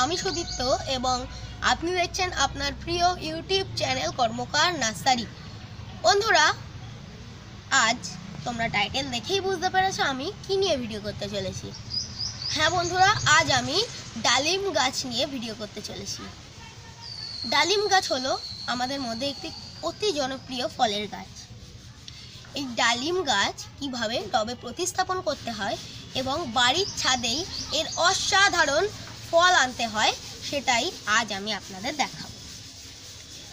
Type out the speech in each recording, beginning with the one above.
আমি সুদীপ্ত এবং আপনি দেখছেন আপনার প্রিয় ইউটিউব চ্যানেল কর্মকার নার্সারি। বন্ধুরা, আজ তোমরা টাইটেল দেখেই বুঝতে পেরেছো আমি কি নিয়ে ভিডিও করতে চলেছি। হ্যাঁ বন্ধুরা, আজ আমি ডালিম গাছ নিয়ে ভিডিও করতে চলেছি। ডালিম গাছ হলো আমাদের মধ্যে একটি অতি জনপ্রিয় ফলের গাছ। এই ডালিম গাছ কিভাবে টবে প্রতিস্থাপন করতে হয় এবং বাড়ির ছাদেই এর অসাধারণ ফল আনতে হয় সেটাই আজ আমি আপনাদের দেখাবো।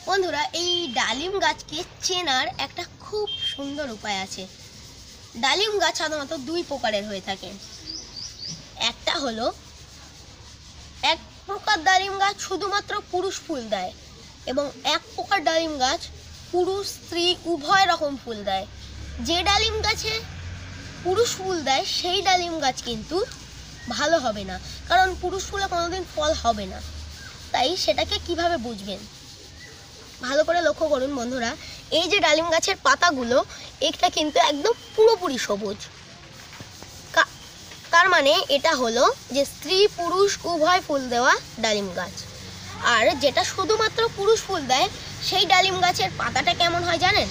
বন্ধুরা, এই ডালিম গাছকে চেনার একটা খুব সুন্দর উপায় আছে। ডালিম গাছ সাধারণত দুই প্রকারের হয়ে থাকে। একটা হলো এক প্রকার ডালিম গাছ শুধুমাত্র পুরুষ ফুল দেয় এবং এক প্রকার ডালিম গাছ পুরুষ স্ত্রী উভয় রকম ফুল দেয়। যে ডালিম গাছে পুরুষ ফুল দেয় সেই ডালিম গাছ কিন্তু ভালো হবে না, কারণ পুরুষ ফুলে কোনোদিন ফল হবে না। তাই সেটাকে কিভাবে বুঝবেন, ভালো করে লক্ষ্য করুন বন্ধুরা। এই যে ডালিম গাছের পাতাগুলো, এটা কিন্তু একদম পুরোপুরি সবুজ। তার মানে এটা হলো যে স্ত্রী পুরুষ উভয় ফুল দেওয়া ডালিম গাছ। আর যেটা শুধুমাত্র পুরুষ ফুল দেয় সেই ডালিম গাছের পাতাটা কেমন হয় জানেন?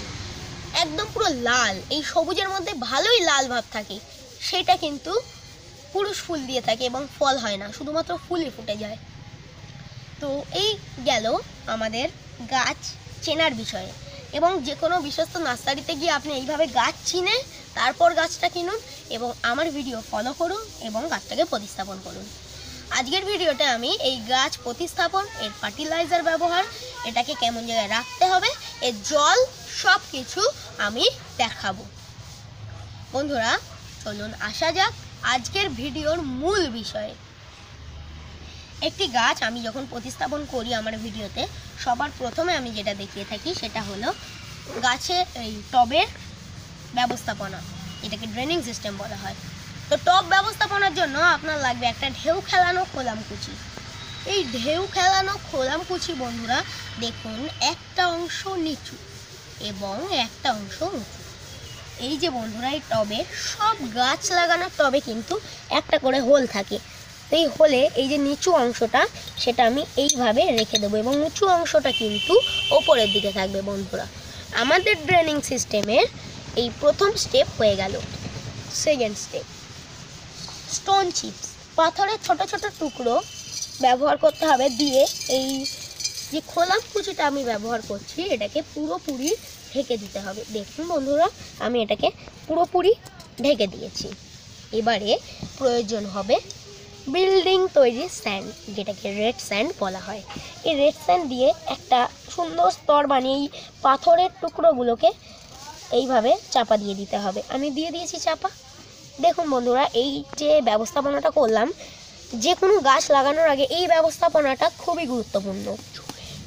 একদম পুরো লাল, এই সবুজের মধ্যে ভালোই লাল ভাব থাকে। সেটা কিন্তু পুরুষ ফুল দিয়ে থাকে এবং ফল হয় না, শুধুমাত্র ফুলই ফুটে যায়। তো এই গেল আমাদের গাছ চেনার বিষয়ে। এবং যে কোনো বিশ্বস্ত নার্সারিতে গিয়ে আপনি এইভাবে গাছ চিনে তারপর গাছটা কিনুন এবং আমার ভিডিও ফলো করুন এবং গাছটাকে প্রতিস্থাপন করুন। আজকের ভিডিওতে আমি এই গাছ প্রতিস্থাপন, এর ফার্টিলাইজার ব্যবহার, এটাকে কেমন জায়গায় রাখতে হবে, এর জল, সব কিছু আমি দেখাবো। বন্ধুরা চলুন আসা যাক আজকের ভিডিওর মূল বিষয়ে। একটি গাছ আমি যখন প্রতিস্থাপন করি আমার ভিডিওতে, সবার প্রথমে আমি যেটা দেখিয়ে থাকি সেটা হলো গাছের এই টবের ব্যবস্থাপনা। এটাকে ড্রেনিং সিস্টেম বলা হয়। তো টব ব্যবস্থাপনার জন্য আপনার লাগবে একটা ঢেউ খেলানো খোলামকুচি। এই ঢেউ খেলানো খোলামকুচি বন্ধুরা দেখুন, একটা অংশ নিচু এবং একটা অংশ উঁচু। এই যে বন্ধুরা, এই টবে সব গাছ লাগানোর টবে কিন্তু একটা করে হোল থাকে। এই হোলে এই যে নিচু অংশটা সেটা আমি এইভাবে রেখে দেবো এবং উঁচু অংশটা কিন্তু ওপরের দিকে থাকবে। বন্ধুরা, আমাদের ড্রেনিং সিস্টেমের এই প্রথম স্টেপ হয়ে গেল। সেকেন্ড স্টেপ, স্টোন চিপস, পাথরের ছোট ছোট টুকরো ব্যবহার করতে হবে। দিয়ে এই যে খোলামকুচিটা আমি ব্যবহার করছি এটাকে পুরোপুরি ঢেকে দিতে হবে। দেখুন বন্ধুরা, আমি এটাকে পুরোপুরি ঢেকে দিয়েছি। এবারে প্রয়োজন হবে বিল্ডিং তৈরি স্যান্ড, যেটাকে রেড স্যান্ড বলা হয়। এই রেড স্যান্ড দিয়ে একটা সুন্দর স্তর বানিয়ে এই পাথরের টুকরোগুলোকে এইভাবে চাপা দিয়ে দিতে হবে। আমি দিয়ে দিয়েছি চাপা। দেখুন বন্ধুরা, এই যে ব্যবস্থাপনাটা করলাম, যে কোনো গাছ লাগানোর আগে এই ব্যবস্থাপনাটা খুবই গুরুত্বপূর্ণ।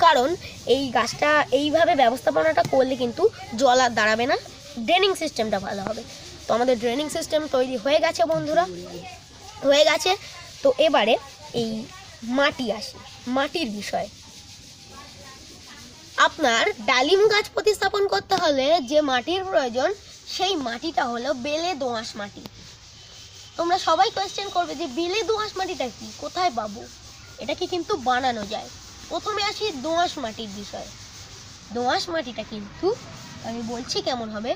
কারণ এই গাছটা এইভাবে ব্যবস্থাপনাটা করলে কিন্তু জল আর দাঁড়াবে না, ড্রেনিং সিস্টেমটা ভালো হবে। তো আমাদের ড্রেনিং সিস্টেম তৈরি হয়ে গেছে বন্ধুরা, হয়ে গেছে। তো এবারে এই মাটি আসি, মাটির বিষয়। আপনার ডালিম গাছ প্রতিস্থাপন করতে হলে যে মাটির প্রয়োজন সেই মাটিটা হলো বেলে দোআঁশ মাটি। তোমরা সবাই কোয়েশ্চেন করবে যে বেলে দোআঁশ মাটিটা কি, কোথায় পাবো? এটাকে কিন্তু বানানো যায়। প্রথমে আসি দোআঁশ মাটির বিষয়ে। দোআঁশ মাটিটা কিন্তু আমি বলছি কেমন হবে,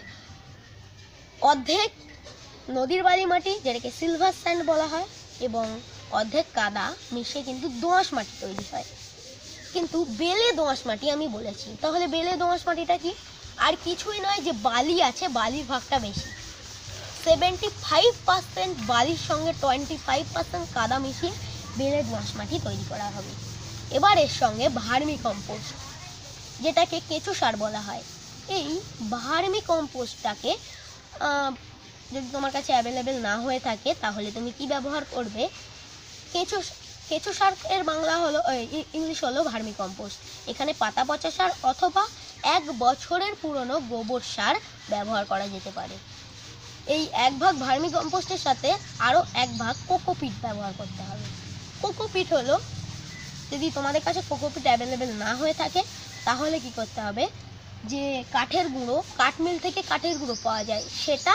অর্ধেক নদীর বালি মাটি যেটাকে সিলভার স্যান্ড বলা হয় এবং অর্ধেক কাদা মিশিয়ে কিন্তু দোআঁশ মাটি তৈরি হয়। কিন্তু বেলে দোআঁশ মাটি আমি বলেছি, তাহলে বেলে দোআঁশ মাটিটা কি? আর কিছুই নয়, যে বালি আছে বালির ভাগটা বেশি। 75% বালির সঙ্গে 25% কাদা মিশিয়ে বেলে দোআঁশ মাটি তৈরি করা হবে। এবার এর সঙ্গে ভার্মি কম্পোস্ট, যেটাকে কেঁচো সার বলা হয়। এই ভার্মি কম্পোস্টটাকে যদি তোমার কাছে অ্যাভেলেবেল না হয়ে থাকে তাহলে তুমি কি ব্যবহার করবে? কেঁচো সার এর বাংলা হলো, ইংলিশ হলো ভার্মি কম্পোস্ট। এখানে পাতা পচা সার অথবা 1 বছরের পুরনো গোবর সার ব্যবহার করা যেতে পারে। এই 1 ভাগ ভার্মি কম্পোস্টের সাথে আরও 1 ভাগ কোকোপিট ব্যবহার করতে হবে। কোকোপিট হলো, যদি তোমাদের কাছে কোকোপিট অ্যাভেলেবেল না হয়ে থাকে তাহলে কি করতে হবে, যে কাঠের গুঁড়ো, কাঠমিল থেকে কাঠের গুঁড়ো পাওয়া যায় সেটা,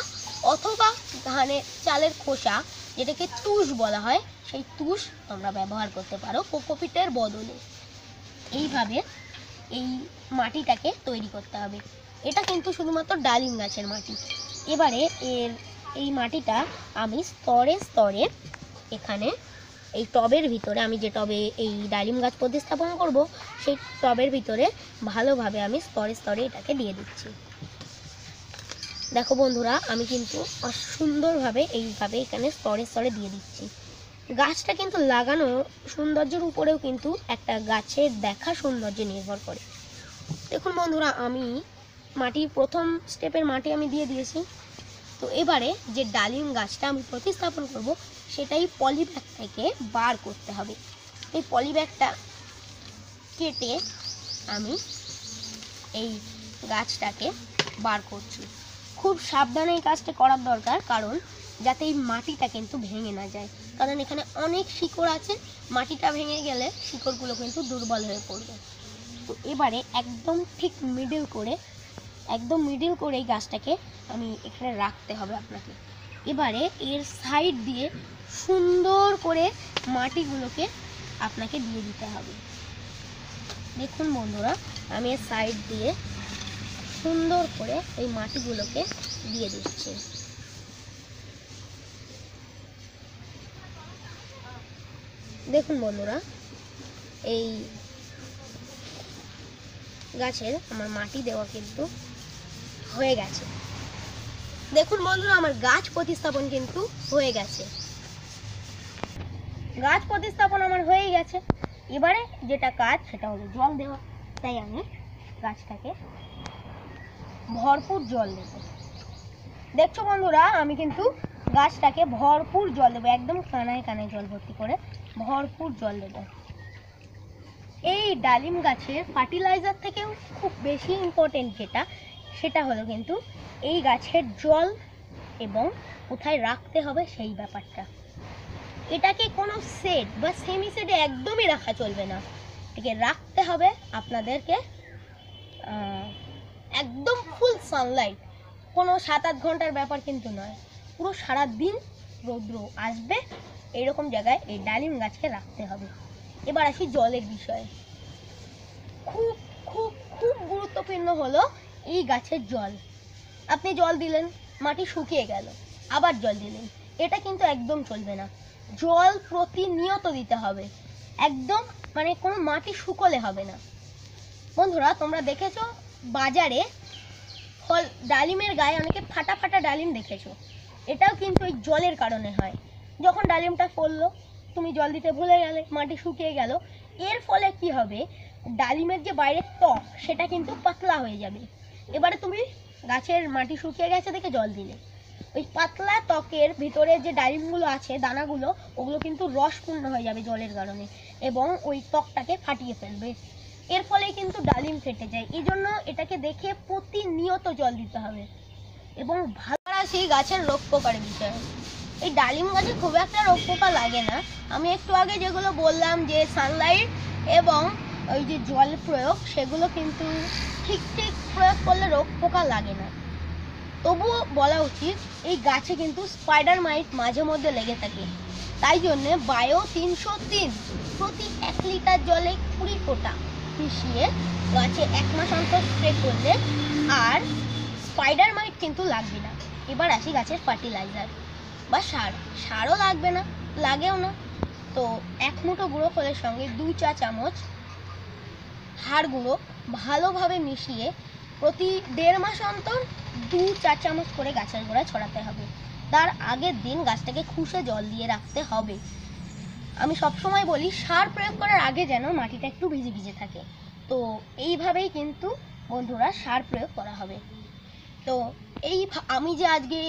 অথবা ধানের চালের খোসা যেটাকে তুষ বলা হয় সেই তুষ তোমরা ব্যবহার করতে পারো কোকোপিটের বদলে। এইভাবে এই মাটিটাকে তৈরি করতে হবে। এটা কিন্তু শুধুমাত্র ডালিম গাছের মাটি। এবারে এই মাটিটা আমি স্তরে স্তরে এখানে এই টবের ভিতরে, আমি যে টবে এই ডালিম গাছ প্রতিস্থাপন করব সেই টবের ভিতরে ভালোভাবে আমি স্তরে স্তরে এটাকে দিয়ে দিচ্ছি। দেখো বন্ধুরা, আমি কিন্তু সুন্দরভাবে এইভাবে এখানে স্তরে স্তরে দিয়ে দিচ্ছি। গাছটা কিন্তু লাগানো সৌন্দর্যের উপরেও কিন্তু একটা গাছের দেখা সৌন্দর্য নির্ভর করে। দেখুন বন্ধুরা, আমি প্রথম স্টেপের মাটি আমি দিয়ে দিয়েছি। তো এবারে যে ডালিম গাছটা আমি প্রতিস্থাপন করব সেটাই পলিব্যাগ থেকে বার করতে হবে। এই পলিব্যাগটা কেটে আমি এই গাছটাকে বার করছি। খুব সাবধানে এই কাজটা করার দরকার, কারণ যাতে এই মাটিটা কিন্তু ভেঙে না যায়, কারণ এখানে অনেক শিকড় আছে। মাটিটা ভেঙে গেলে শিকড়গুলো কিন্তু দুর্বল হয়ে পড়বে। তো এবারে একদম ঠিক মিডল করে এই গাছটাকে আমি এখানে রাখতে হবে আপনাকে। এবারে এর সাইড দিয়ে সুন্দর করে মাটিগুলোকে আপনাকে দিয়ে দিতে হবে। দেখুন বন্ধুরা, আমি এর সাইড দিয়ে সুন্দর করে এই মাটিগুলোকে দিয়ে দিচ্ছি। দেখুন বন্ধুরা, এই গাছের আমার মাটি দেওয়া কিন্তু হয়ে গেছে। দেখুন বন্ধুরা, আমার গাছ প্রতিস্থাপন কিন্তু হয়ে গেছে। গাছ প্রতিস্থাপন আমার হয়ে গেছে। এবারে যেটা কাজ সেটা হলো জল দেওয়া। তাই আমি গাছটাকে ভরপুর জল দেব। দেখছো বন্ধুরা, আমি কিন্তু গাছটাকে ভরপুর জল দেবো, একদম কানায় কানায় জল ভর্তি করে ভরপুর জল দেবো। এই ডালিম গাছের ফার্টিলাইজার থেকেও খুব বেশি ইম্পর্টেন্ট সেটা হলো কিন্তু এই গাছের জল এবং কোথায় রাখতে হবে সেই ব্যাপারটা। এটাকে কোনো সেট বা সেমি সেটে একদমই রাখা চলবে না। এটাকে রাখতে হবে আপনাদেরকে একদম ফুল সানলাইট, কোনো 7-8 ঘন্টার ব্যাপার কিন্তু নয়, পুরো সারা দিন রৌদ্র আসবে এরকম জায়গায় এই ডালিম গাছকে রাখতে হবে। এবার আসি জলের বিষয়ে। খুব খুব খুব গুরুত্বপূর্ণ হলো এই গাছের জল। আপনি জল দিলেন, মাটি শুকিয়ে গেল, আবার জল দিলেন, এটা কিন্তু একদম চলবে না। জল প্রতিনিয়ত দিতে হবে, একদম মানে কোনো মাটি শুকোলে হবে না। বন্ধুরা, তোমরা দেখেছো বাজারে ডালিমের গায়ে অনেকে ফাটা ফাটা ডালিম দেখেছো, এটাও কিন্তু এই জলের কারণে হয়। যখন ডালিমটা ফললো, তুমি জল দিতে ভুলে গেলে, মাটি শুকিয়ে গেল, এর ফলে কি হবে, ডালিমের যে বাইরের ত্বক সেটা কিন্তু পাতলা হয়ে যাবে। এবারে তুমি গাছের মাটি শুকিয়ে গেছে দেখে জল দিলে, ওই পাতলা ত্বকের ভিতরে যে ডালিমগুলো আছে, দানাগুলো, ওগুলো কিন্তু রসপূর্ণ হয়ে যাবে জলের কারণে এবং ওই ত্বকটাকে ফাটিয়ে ফেলবে। এর ফলে কিন্তু ডালিম ফেটে যায়। এই জন্য এটাকে দেখে প্রতিনিয়ত জল দিতে হবে। এবং ভালো আসি গাছের রোগ পোকার বিষয়ে। এই ডালিম গাছে খুব একটা রোগ পোকা লাগে না। আমি একটু আগে যেগুলো বললাম যে সানলাইট এবং ওই যে জল প্রয়োগ, সেগুলো কিন্তু ঠিক ঠিক প্রয়োগ করলে রোগ পোকা লাগে না। তবুও বলা উচিত এই গাছে কিন্তু স্পাইডার মাইট মাঝে মধ্যে লেগে থাকে। তাই জন্যে বায়ো 303 প্রতি 1 লিটার জলে 20 ফোঁটা মিশিয়ে গাছে 1 মাস অন্তর স্প্রে করলে আর স্পাইডার মাইট কিন্তু লাগবে না। এবার আসি গাছের ফার্টিলাইজার বা সারও লাগবে না, লাগেও না। তো 1 মুঠো গুঁড়ো ফলের সঙ্গে 2 চা চামচ হাড় গুঁড়ো ভালোভাবে মিশিয়ে প্রতি 1.5 মাস অন্তর 2 চা চামচ করে গাছের গোড়ায় ছড়াতে হবে। তার আগের দিন গাছটাকে খুশে জল দিয়ে রাখতে হবে। আমি সবসময় বলি সার প্রয়োগ করার আগে যেন মাটিটা একটু ভিজে ভিজে থাকে। তো এইভাবেই কিন্তু বন্ধুরা সার প্রয়োগ করা হবে। তো আমি যে আজকে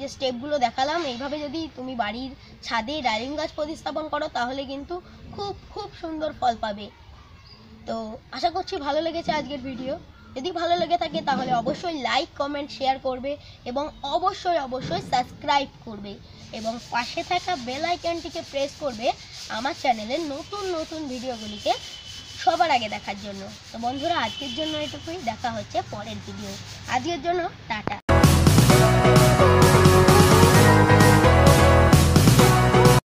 যে স্টেপগুলো দেখালাম, এইভাবে যদি তুমি বাড়ির ছাদে ডালিম গাছ প্রতিস্থাপন করো তাহলে কিন্তু খুব খুব সুন্দর ফল পাবে। তো আশা করছি ভালো লেগেছে আজকের ভিডিও। যদি ভালো লেগে থাকে তাহলে অবশ্যই লাইক, কমেন্ট, শেয়ার করবে এবং অবশ্যই সাবস্ক্রাইব করবে এবং পাশে থাকা বেল আইকনটিকে প্রেস করবে আমার চ্যানেলের নতুন নতুন ভিডিওগুলিকে সবার আগে দেখার জন্য। তো বন্ধুরা, আজকের জন্য এটুকুই, দেখা হচ্ছে পরের ভিডিও। আজকের জন্য টাটা।